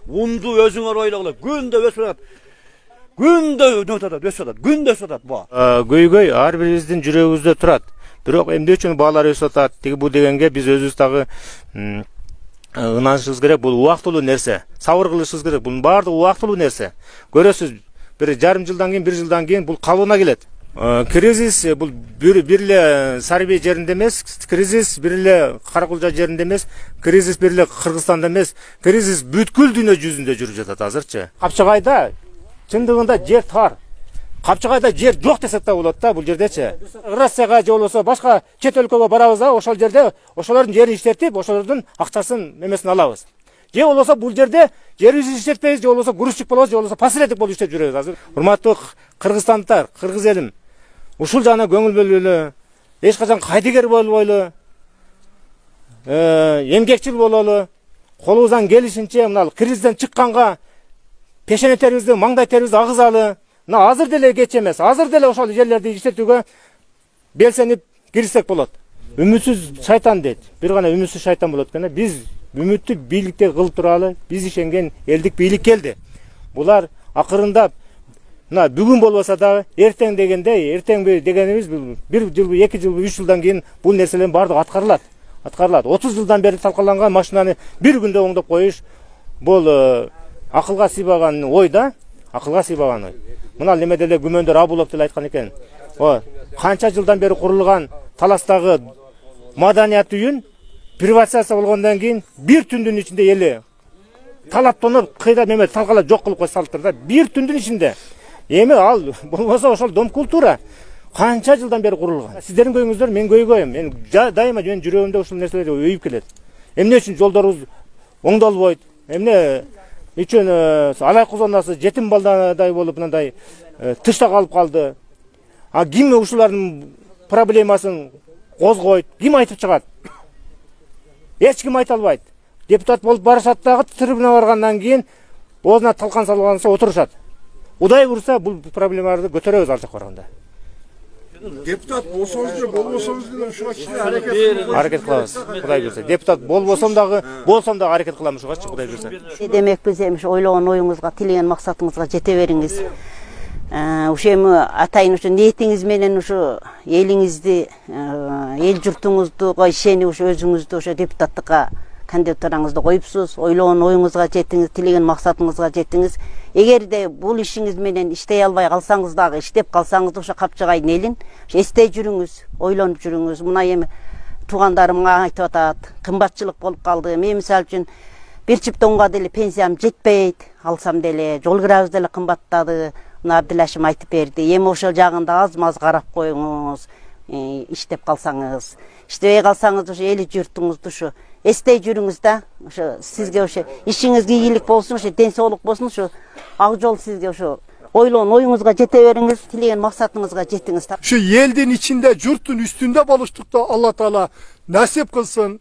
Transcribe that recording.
Унду өзүңөр ойлогула. Күндө өсүп атат. Күндө өсүп атат. Күндө өсүп атат бу. Көйгөй ар бирибиздин жүрөгүбүздө турат. Бирок эмне үчүн баалар өсүп атат? Тиги бул дегенге биз өзүбүз дагы ынанышыбыз керек. Бул убактылуу нерсе. Сабыр кылышыбыз керек. Бунун баардыгы убактылуу нерсе. Көрөсүз, бир жарым жылдан кийин, 1 жылдан кийин бул калыбына келет. Кризис бул бир эле Сарбий жеринде эмес, кризис бир эле Каракулжа жеринде эмес, кризис бир эле Кыргызстанда эмес, кризис бүткүл дүйнө жүзүндө жүрүп жатат азырчы. Капчыгайда чындыгында жер тар. Капчыгайда жер жок десек да болот да бул жердечи. Россияга же болбосо башка чет өлкөгө барабыз да, ошол жерде ошолордун жерин иштетип, ошолордун акчасын эмесин алабыз. Же болбосо бул жерде жерибизди иштетпейбиз, же болбосо грузчик болобуз, же болбосо посредник болуп иштеп жүрөбүз азыр. Урматтуу кыргызстандыктар, кыргыз элим, ушул жана көңүл бөлгүлө, эч качан кайдыгер болбойлу, эмгекчил бололу, колубуздан келишинче мына кризистен чыкканга пешене терибизди, маңдай терибизди агызалы. Мына азыр деле кеч эмес, азыр деле ошол жерлерди иштетүүгө белсенип киришсек болот. Үмүтсүз шайтан дейт. Бир гана үмүтсүз шайтан болот экен. Биз үмүттү бийликте кылып туралы, биз ишенген элдик бийлик келди. Булар акырындап мына бүгүн болбосо дагы эртең дегендей, эртең дегенибиз 1 жыл, 2 жыл, 3 жылдан кийин бул нерселердин баардыгы аткарылат. 30 жылдан бери талкаланган машинаны бир күндө оңдоп коюш бул акылга сыйбаган ой да, акылга сыйбаган ой. Мына неме деле Күмөндөр Абулов деле айткан экен. Канча жылдан бери курулган Таластагы маданият үйүн приватизация болгондон кийин бир түндүн ичинде эли талаптанып, кыйда неме талкалап жок кылып койсалыптыр да. Бир түндүн ичинде. Эми ал болбосо ошол дом культура канча жылдан бери курулган. Сиздердин көйүңүздөр мен көйгөйм. Мен дайыма мен жүрөгүмдө ушул нерселер өйүп келет. Эмне үчүн жолдорубуз оңдолбойт? Эмне үчүн алайкы зонасы жетим балдай болуп мындай тышта калып калды? Ким ушулардын проблемасын козгойт? Ким айтып чыгат? Эч ким айта албайт. Депутат болуп барышат дагы трибуна баргандан кийин оозуна талкан салганса отурушат. Удай бурса бул проблемаларды көтөрөбүз ал жака барганда. Депутат болсоңуз же болбосоңуз деле ушуга аракет кылабыз. Кудай буйрса. Депутат болбосом дагы, болсом дагы аракет кылам ушугачы Кудай буйрса. Демек биз эми ойлогон оюңузга, тилеген максатыңызга жете бериңиз. Ушу эми атайын ушу ниетиңиз менен ушу элиңизди, эл журтуңузду ишенип ушу өзүңүздү ошо депутаттыкка кандидатураңызды коюпсуз, ойлогон оюңузга жеттиңиз, тилеген максатыңызга жеттиңиз. Эгерде бул ишиңиз менен иштей албай калсаңыз дагы, иштеп калсаңыз да ошо Капчыгайдын элин эстей жүрүңүз, ойлонуп жүрүңүз. Мына эми туугандарым айтып атат, кымбатчылык болуп калды. Мен мисалы үчүн бир чипт унга деле пенсиям жетпейт, алсам деле жол кирабыз деле кымбаттады. Мына Абдилашим айтып берди. Эми ошол жагында аз-маз карап коюңуз, иштеп калсаңыз. Иштебей калсаңыз ошо эли журтуңузду ушу эстей жүрүңүз да. Ошо сизге ошо ишиңиз ийгилик болсун, ошо ден соолук болсун, ошо ак жол сизге ошо ойлогон оюңузга жете бериңиз, тилеген максатыңызга жетиңиз. Şu елдин ичинде, журттун үстүндө болуштукту Алла Таала насип кылсын.